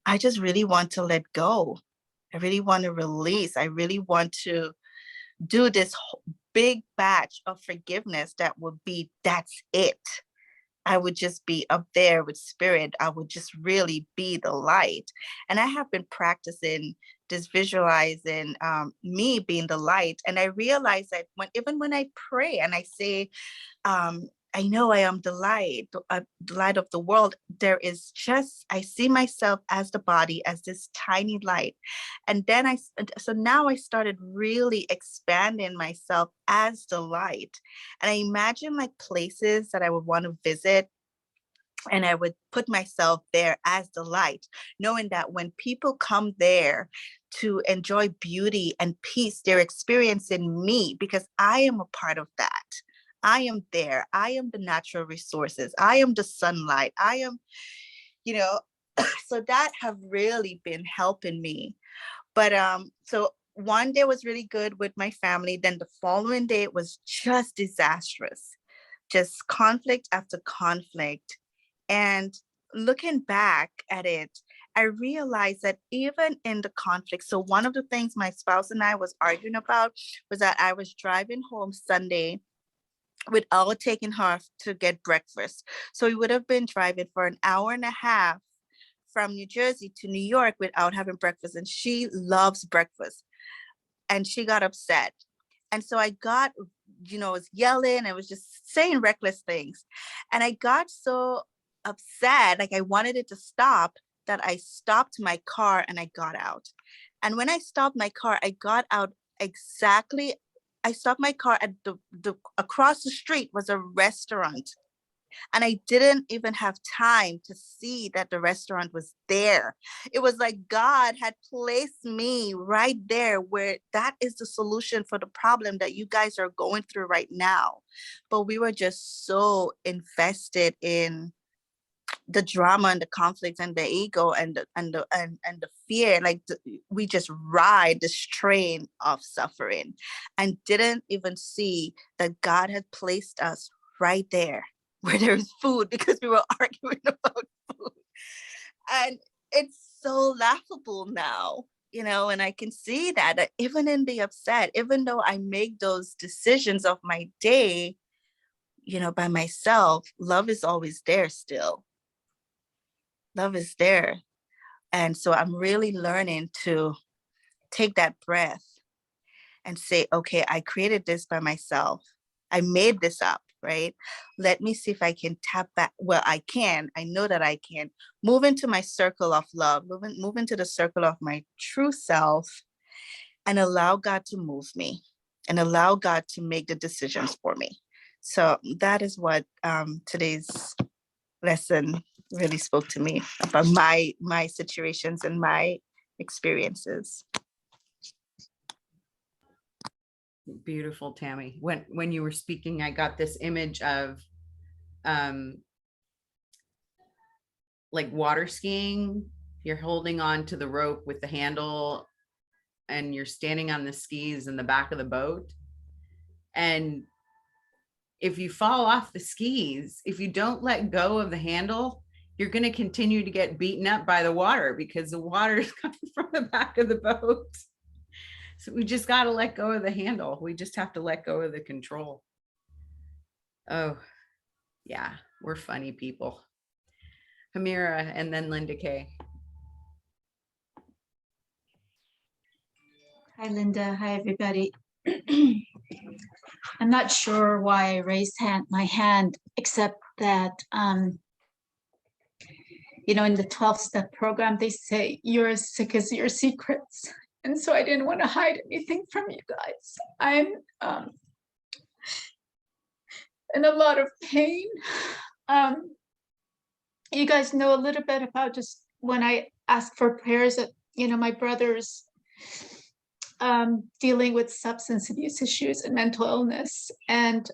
Speaker 8: I just really want to let go. I really want to release. I really want to do this big batch of forgiveness that would be, that's it. I would just be up there with spirit. I would just really be the light. And I have been practicing this visualizing me being the light. And I realize that even when I pray and I say, I know I am the light of the world. I see myself as the body, as this tiny light. And then so now I started really expanding myself as the light. And I imagine like places that I would want to visit. And I would put myself there as the light, knowing that when people come there to enjoy beauty and peace, they're experiencing me because I am a part of that. I am there. I am the natural resources. I am the sunlight. I am, so that have really been helping me. But so one day was really good with my family. Then the following day it was just disastrous, just conflict after conflict. And looking back at it, I realized that even in the conflict, so one of the things my spouse and I was arguing about was that I was driving home Sunday without taking her to get breakfast. So we would have been driving for an hour and a half from New Jersey to New York without having breakfast. And she loves breakfast. And she got upset. And so I got, was yelling and was just saying reckless things. And I got so upset, like I wanted it to stop, that I stopped my car and I got out. And when I stopped my car, I got out exactly I stopped my car at the across the street was a restaurant. And I didn't even have time to see that the restaurant was there. It was like God had placed me right there where that is the solution for the problem that you guys are going through right now. But we were just so invested in the drama and the conflicts and the ego and the fear. Like we just ride this train of suffering and didn't even see that God had placed us right there where there's food, because we were arguing about food. And it's so laughable now, and I can see that even in the upset, even though I make those decisions of my day, by myself, love is always there still. Love is there. And so I'm really learning to take that breath and say, okay, I created this by myself. I made this up, right? Let me see if I can tap back. Well, I can. I know that I can move into my circle of love, move into the circle of my true self, and allow God to move me and allow God to make the decisions for me. So that is what today's lesson really spoke to me about my situations and my experiences.
Speaker 1: Beautiful, Tammy. When you were speaking, I got this image of like water skiing. You're holding on to the rope with the handle and you're standing on the skis in the back of the boat. And if you fall off the skis, if you don't let go of the handle, you're going to continue to get beaten up by the water because the water is coming from the back of the boat. So we just got to let go of the handle. We just have to let go of the control. Oh, yeah, we're funny people. Hamira and then Linda Kay.
Speaker 9: Hi, Linda. Hi, everybody. I'm not sure why I raised my hand, except that, in the 12-step program, they say you're as sick as your secrets. And so I didn't want to hide anything from you guys. I'm in a lot of pain. You guys know a little bit about just when I ask for prayers that, my brother's dealing with substance abuse issues and mental illness. And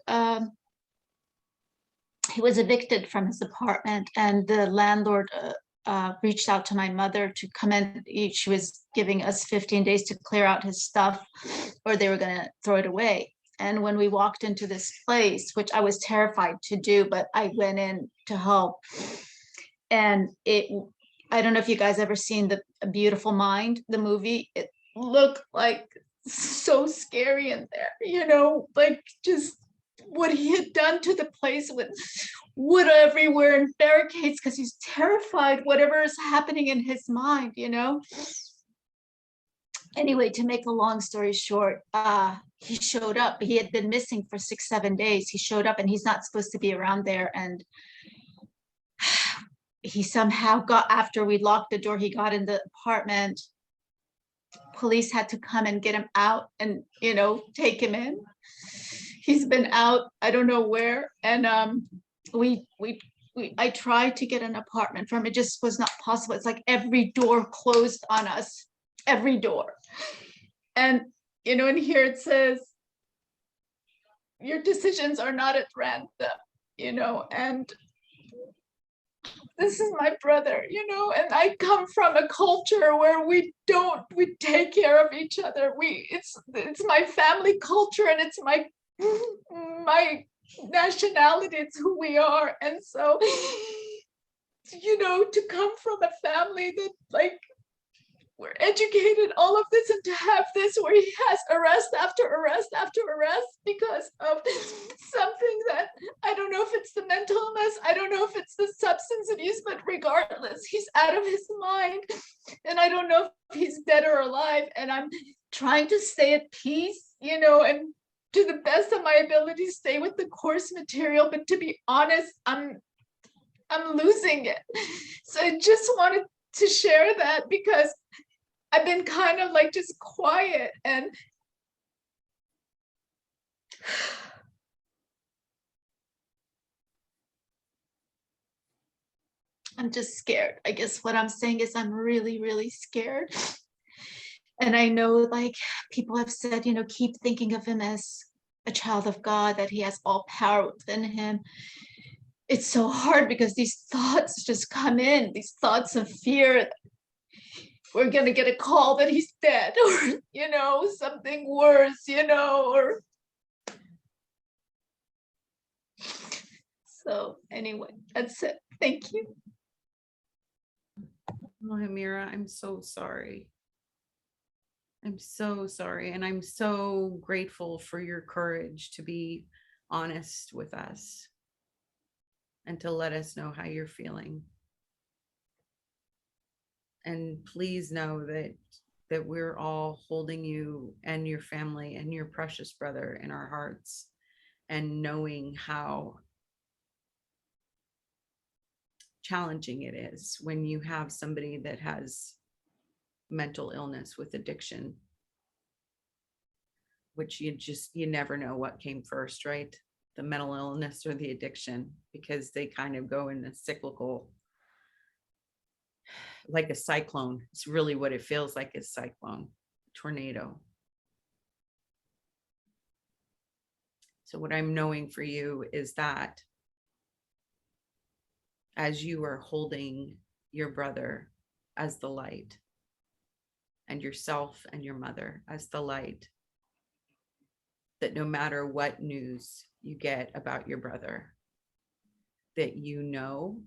Speaker 9: he was evicted from his apartment, and the landlord reached out to my mother to come in. She was giving us 15 days to clear out his stuff or they were going to throw it away. And when we walked into this place, which I was terrified to do, but I went in to help. And I don't know if you guys ever seen the A Beautiful Mind, the movie. It looked like so scary in there, like just what he had done to the place with wood everywhere and barricades because he's terrified whatever is happening in his mind. Anyway, to make a long story short, he showed up. He had been missing for 6-7 days. He showed up and he's not supposed to be around there. And he somehow got, after we locked the door, he got in the apartment. Police had to come and get him out and, take him in. He's been out, I don't know where. And I tried to get an apartment for him. It just was not possible. It's like every door closed on us, every door. And, in here it says, your decisions are not at random, and this is my brother, and I come from a culture where we take care of each other. It's my family culture, and it's my nationality, it's who we are. And so, to come from a family that we're educated, all of this, and to have this where he has arrest after arrest after arrest because of something that I don't know if it's the mental illness, I don't know if it's the substance abuse, but regardless, he's out of his mind. And I don't know if he's dead or alive. And I'm trying to stay at peace, and to the best of my ability, stay with the course material. But to be honest, I'm losing it. So I just wanted to share that because I've been kind of just quiet, and I'm just scared. I guess what I'm saying is I'm really, really scared. And I know, like, people have said, you know, keep thinking of him as a child of God, that he has all power within him. It's so hard because these thoughts just come in, these thoughts of fear. We're going to get a call that he's dead, or, you know, something worse, you know, or. So anyway, that's it. Thank you.
Speaker 1: Oh, Amira, I'm so sorry. I'm so sorry. And I'm so grateful for your courage to be honest with us and to let us know how you're feeling. And please know that we're all holding you and your family and your precious brother in our hearts, and knowing how challenging it is when you have somebody that has mental illness with addiction, which you never know what came first, right? The mental illness or the addiction, because they kind of go in a cyclical, like a cyclone. It's really what it feels like, is cyclone, tornado. So what I'm knowing for you is that as you are holding your brother as the light, and yourself and your mother as the light, that no matter what news you get about your brother, that you know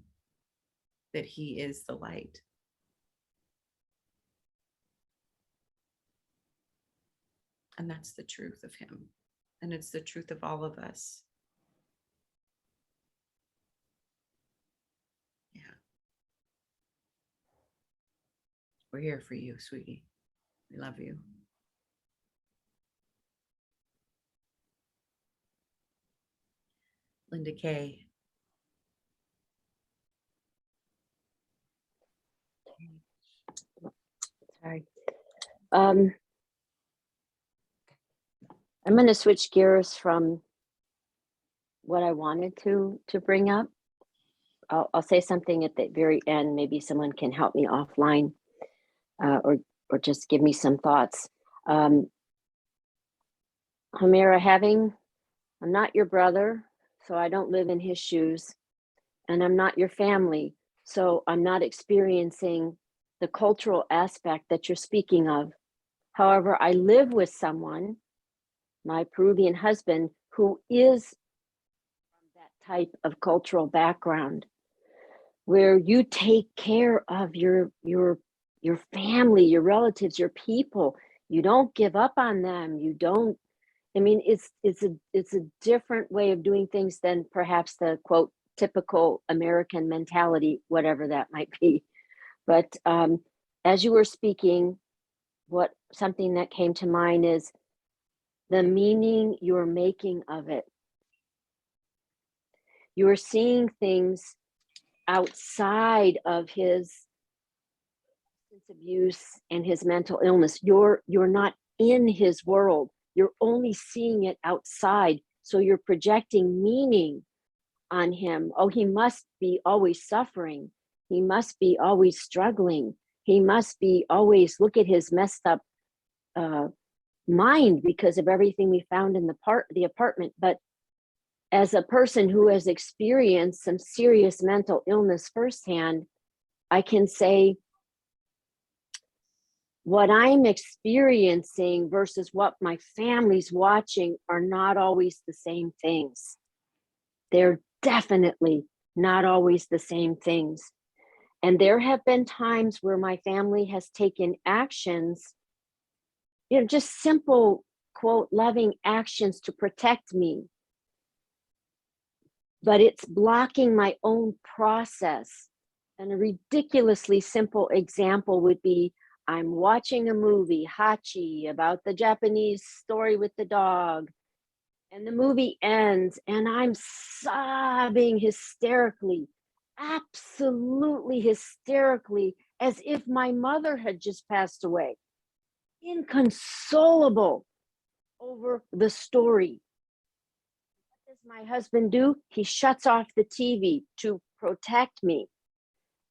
Speaker 1: that he is the light. And that's the truth of him. And it's the truth of all of us. Yeah. We're here for you, sweetie. We love you. Linda Kay.
Speaker 10: Sorry. I'm going to switch gears from what I wanted to bring up. I'll say something at the very end. Maybe someone can help me offline, or just give me some thoughts. Hamira, I'm not your brother, so I don't live in his shoes, and I'm not your family, so I'm not experiencing the cultural aspect that you're speaking of. However, I live with someone, my Peruvian husband, who is from that type of cultural background, where you take care of your family, your relatives, your people. You don't give up on them. You don't. I mean, it's a different way of doing things than perhaps the quote typical American mentality, whatever that might be. But as you were speaking, something that came to mind is the meaning you're making of it. You are seeing things outside of his abuse and his mental illness. You're not in his world. You're only seeing it outside. So you're projecting meaning on him. Oh, he must be always suffering. He must be always struggling. He must be always, look at his messed up mind because of everything we found in the apartment. But as a person who has experienced some serious mental illness firsthand, I can say what I'm experiencing versus what my family's watching are not always the same things. They're definitely not always the same things. And there have been times where my family has taken actions, just simple, quote, loving actions to protect me. But it's blocking my own process. And a ridiculously simple example would be, I'm watching a movie, Hachi, about the Japanese story with the dog. And the movie ends and I'm sobbing hysterically, absolutely hysterically, as if my mother had just passed away. Inconsolable over the story. What does my husband do? He shuts off the TV to protect me.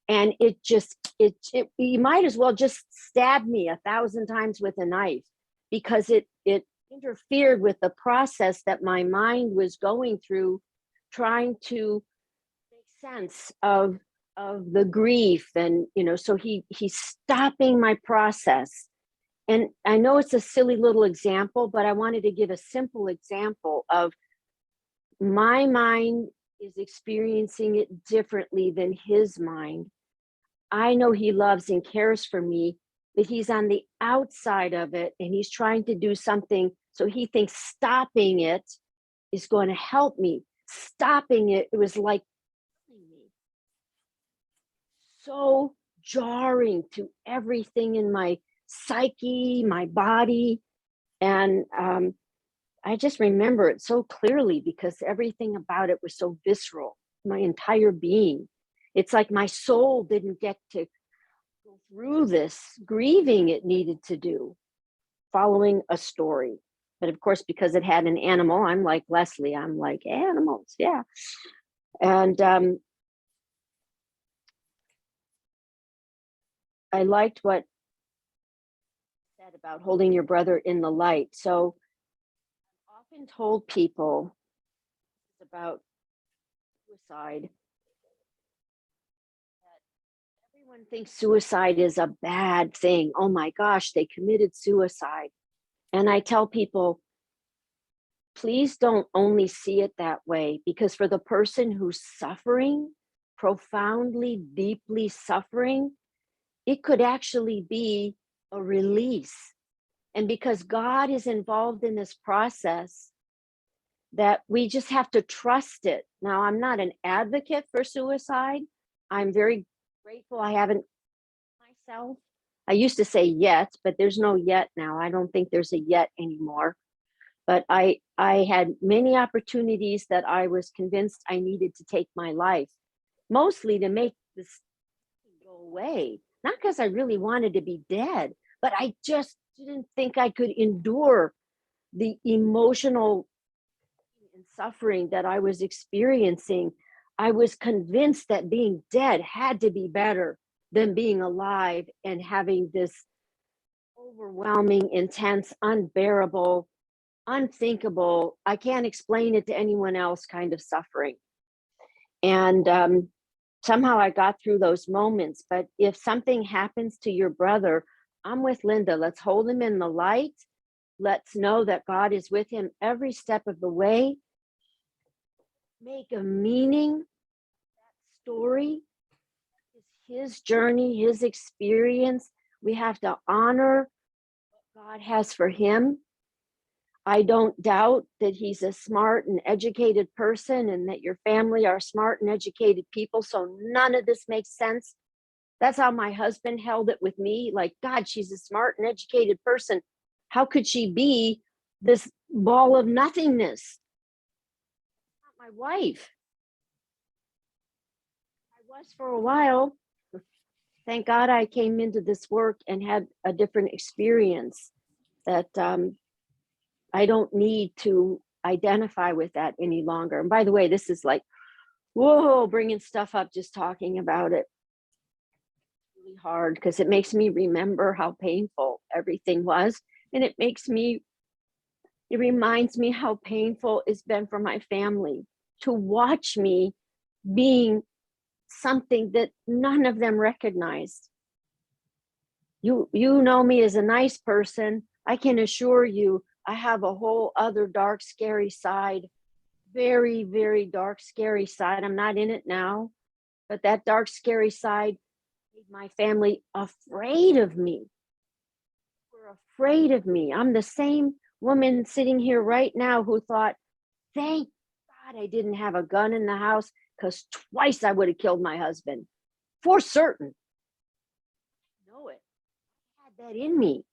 Speaker 10: And you might as well just stab me 1,000 times with a knife, because it interfered with the process that my mind was going through, trying to make sense of the grief. And, so he's stopping my process. And I know it's a silly little example, but I wanted to give a simple example of my mind is experiencing it differently than his mind. I know he loves and cares for me, but he's on the outside of it and he's trying to do something. So he thinks stopping it is going to help me. Stopping it was like so jarring to everything in my psyche, my body. And I just remember it so clearly because everything about it was so visceral, my entire being. It's like my soul didn't get to go through this grieving it needed to do, following a story. But of course, because it had an animal, I'm like Leslie, I'm like, animals, yeah. And I liked what said about holding your brother in the light. So I've often told people about suicide. Everyone thinks suicide is a bad thing. Oh my gosh, they committed suicide. And I tell people, please don't only see it that way, because for the person who's suffering, profoundly, deeply suffering, it could actually be a release. And because God is involved in this process, that we just have to trust it. Now, I'm not an advocate for suicide. I'm very grateful I haven't myself. I used to say yet, but there's no yet now. I don't think there's a yet anymore. But I had many opportunities that I was convinced I needed to take my life, mostly to make this go away. Not because I really wanted to be dead, but I just didn't think I could endure the emotional and suffering that I was experiencing. I was convinced that being dead had to be better than being alive and having this overwhelming, intense, unbearable, unthinkable, I can't explain it to anyone else kind of suffering. And somehow I got through those moments. But if something happens to your brother, I'm with Linda. Let's hold him in the light. Let's know that God is with him every step of the way. Make a meaning that story, his journey, his experience. We have to honor what God has for him. I don't doubt that he's a smart and educated person and that your family are smart and educated people. So none of this makes sense. That's how my husband held it with me. Like, God, she's a smart and educated person. How could she be this ball of nothingness? Not my wife. I was for a while. Thank God I came into this work and had a different experience that I don't need to identify with that any longer. And by the way, this is like, whoa, bringing stuff up, just talking about it. Really hard because it makes me remember how painful everything was. And it reminds me how painful it's been for my family to watch me being something that none of them recognized. You know me as a nice person. I can assure you, I have a whole other dark, scary side, very, very dark, scary side. I'm not in it now, but that dark, scary side made my family afraid of me. They were afraid of me. I'm the same woman sitting here right now who thought, thank God I didn't have a gun in the house, because twice I would have killed my husband, for certain. I know it. I had that in me.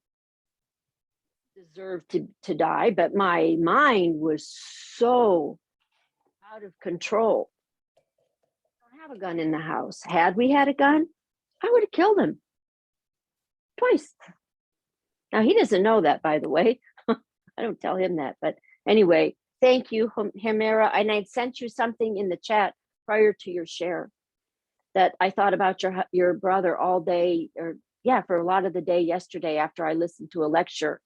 Speaker 10: Deserved to die, but my mind was so out of control. I don't have a gun in the house. Had we had a gun, I would have killed him twice. Now he doesn't know that, by the way. I don't tell him that, but anyway, thank you, Himera. And I'd sent you something in the chat prior to your share. that I thought about your brother all day, or yeah, for a lot of the day yesterday after I listened to a lecture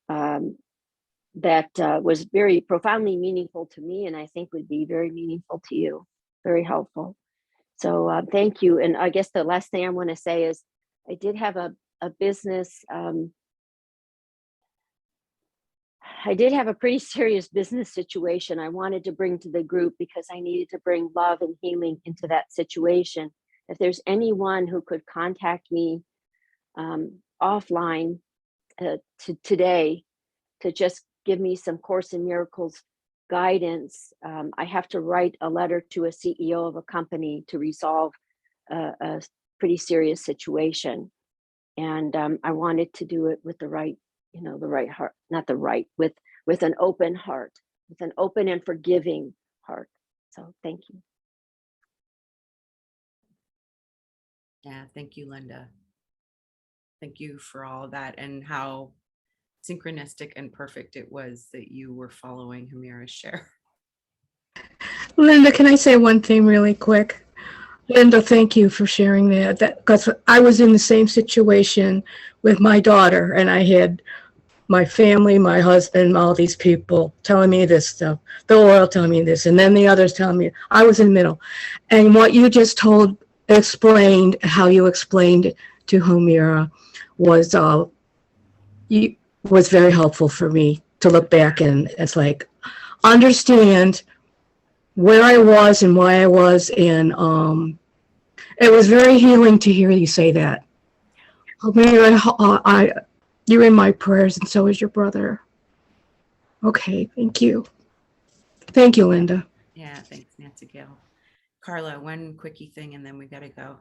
Speaker 10: that was very profoundly meaningful to me, and I think would be very meaningful to you, very helpful. So thank you. And I guess the last thing I want to say is I did have a business. I did have a pretty serious business situation I wanted to bring to the group because I needed to bring love and healing into that situation. If there's anyone who could contact me offline to today to just give me some Course in Miracles guidance, I have to write a letter to a CEO of a company to resolve a pretty serious situation. And I wanted to do it with the right, the right heart, not the right, with an open heart, with an open and forgiving heart. So thank you.
Speaker 1: Yeah, thank you, Linda. Thank you for all of that, and how synchronistic and perfect it was that you were following Hamira's share.
Speaker 3: Linda, can I say one thing really quick? Linda, thank you for sharing that. Because I was in the same situation with my daughter, and I had my family, my husband, all these people telling me this stuff, the world telling me this, and then the others telling me. I was in the middle. And what you just explained, how you explained to Hamira was very helpful for me to look back, and it's like, understand where I was and why I was, and it was very healing to hear you say that. You're in my prayers, and so is your brother. Okay, thank you. Thank you, Linda.
Speaker 1: Yeah, thanks, Nancy Gail. Carla, one quickie thing, and then we got to go.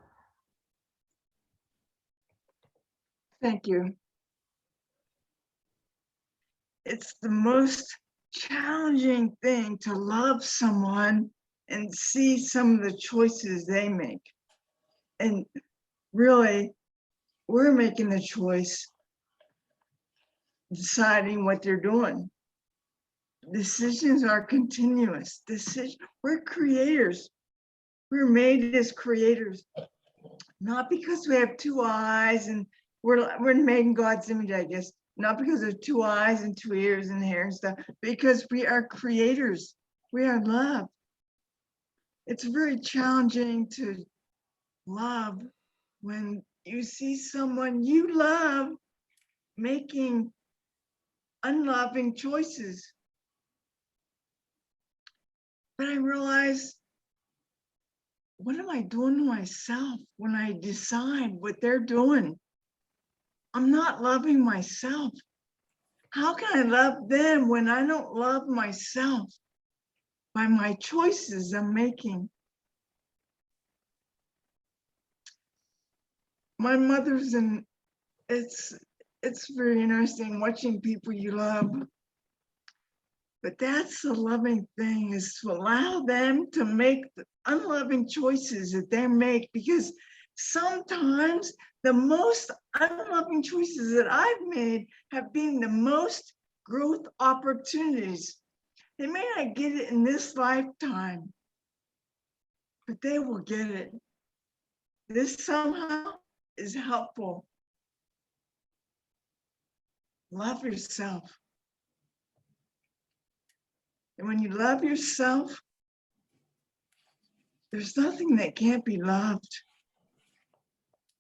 Speaker 7: Thank you. It's the most challenging thing to love someone and see some of the choices they make. And really, we're making the choice, deciding what they're doing. Decisions are continuous. We're creators. We're made as creators, not because we have two eyes and we're made in God's image, I guess. Not because of two eyes and two ears and hair and stuff, because we are creators. We are love. It's very challenging to love when you see someone you love making unloving choices. But I realize, what am I doing to myself when I decide what they're doing? I'm not loving myself. How can I love them when I don't love myself by my choices I'm making? My mother's in, it's very interesting watching people you love. But that's the loving thing, is to allow them to make the unloving choices that they make, because sometimes the most unloving choices that I've made have been the most growth opportunities. They may not get it in this lifetime, but they will get it. This somehow is helpful. Love yourself. And when you love yourself, there's nothing that can't be loved.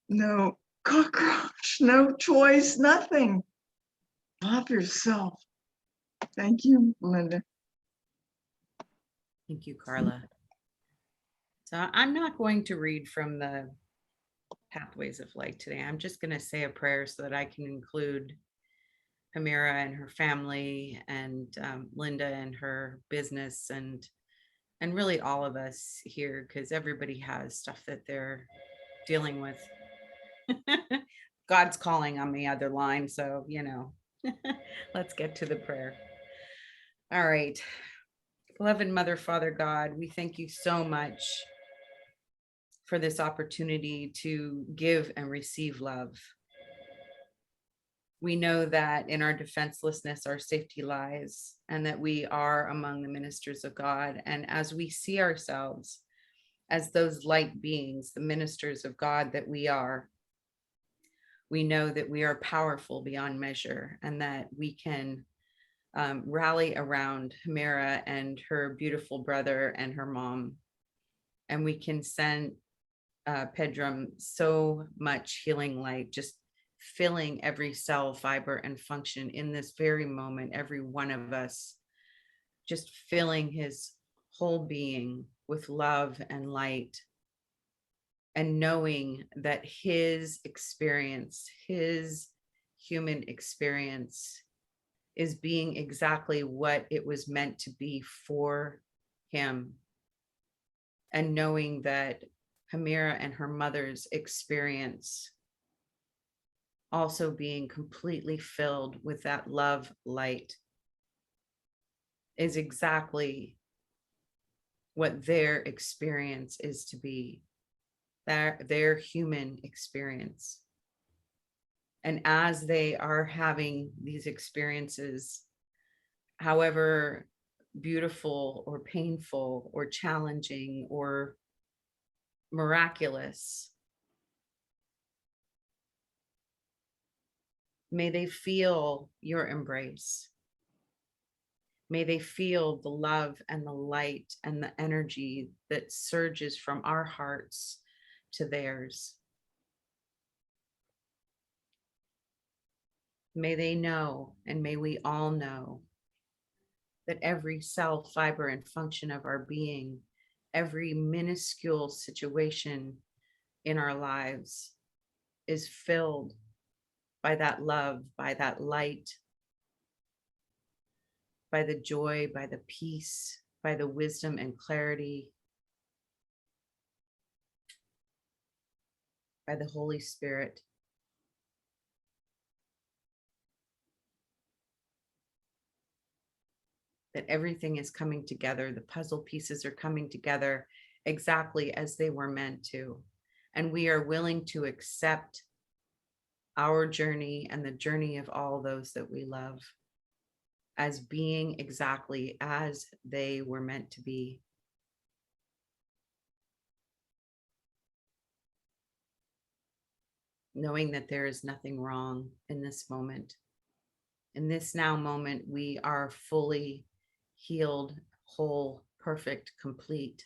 Speaker 7: No cockroach, no choice, nothing. Love yourself. Thank you, Linda.
Speaker 1: Thank you, Carla. So I'm not going to read from the Pathways of Light today. I'm just going to say a prayer so that I can include Hamira and her family, and Linda and her business, and really all of us here, because everybody has stuff that they're dealing with. God's calling on the other line, so let's get to the prayer. All right. Beloved Mother, Father God, we thank you so much for this opportunity to give and receive love. We know that in our defenselessness, our safety lies, and that we are among the ministers of God. And as we see ourselves as those light beings, the ministers of God that we are, we know that we are powerful beyond measure and that we can rally around Hamira and her beautiful brother and her mom. And we can send Pedram so much healing light, just filling every cell, fiber, and function in this very moment, every one of us, just filling his whole being with love and light, and knowing that his experience, his human experience, is being exactly what it was meant to be for him. And knowing that Hamira and her mother's experience also being completely filled with that love light is exactly what their experience is to be, their human experience. And as they are having these experiences, however beautiful or painful or challenging or miraculous, may they feel your embrace. May they feel the love and the light and the energy that surges from our hearts to theirs. May they know, and may we all know, that every cell, fiber, and function of our being, every minuscule situation in our lives is filled by that love, by that light, by the joy, by the peace, by the wisdom and clarity, by the Holy Spirit. That everything is coming together, the puzzle pieces are coming together exactly as they were meant to. And we are willing to accept our journey and the journey of all those that we love as being exactly as they were meant to be. Knowing that there is nothing wrong in this moment. In this now moment, we are fully healed, whole, perfect, complete.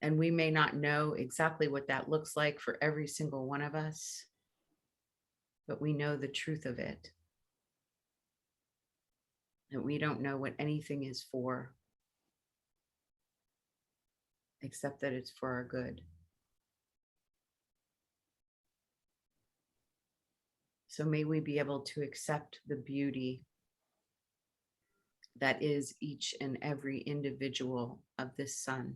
Speaker 1: And we may not know exactly what that looks like for every single one of us, but we know the truth of it. And we don't know what anything is for, except that it's for our good. So may we be able to accept the beauty that is each and every individual of this sun.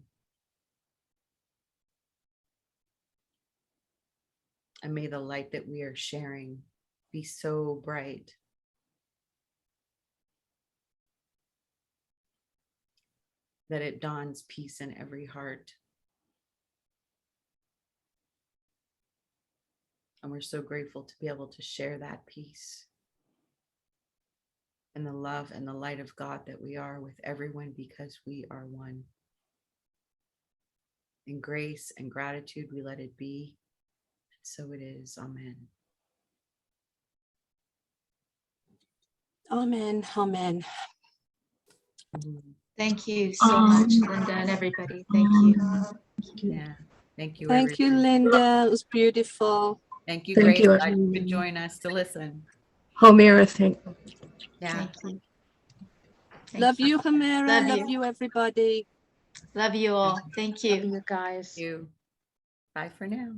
Speaker 1: And may the light that we are sharing be so bright that it dawns peace in every heart. And we're so grateful to be able to share that peace and the love and the light of God that we are with everyone, because we are one. In grace and gratitude, we let it be. So it is. Amen.
Speaker 11: Amen. Amen.
Speaker 9: Thank you so much, Linda, and everybody. Thank you.
Speaker 1: Yeah. Thank you,
Speaker 11: Thank you,
Speaker 1: everybody.
Speaker 11: Linda. It was beautiful.
Speaker 1: Thank you,
Speaker 3: Thank
Speaker 1: Grace.
Speaker 3: you,
Speaker 1: Glad you could
Speaker 3: everyone.
Speaker 1: join us to listen.
Speaker 3: Homera, thank
Speaker 1: Yeah.
Speaker 9: Thank you.
Speaker 11: Love you, Hamera.
Speaker 9: Love
Speaker 11: Love
Speaker 9: you.
Speaker 11: you, everybody.
Speaker 9: Love you all. Thank
Speaker 5: Love
Speaker 9: you.
Speaker 5: you guys.
Speaker 1: Thank you. Bye for now.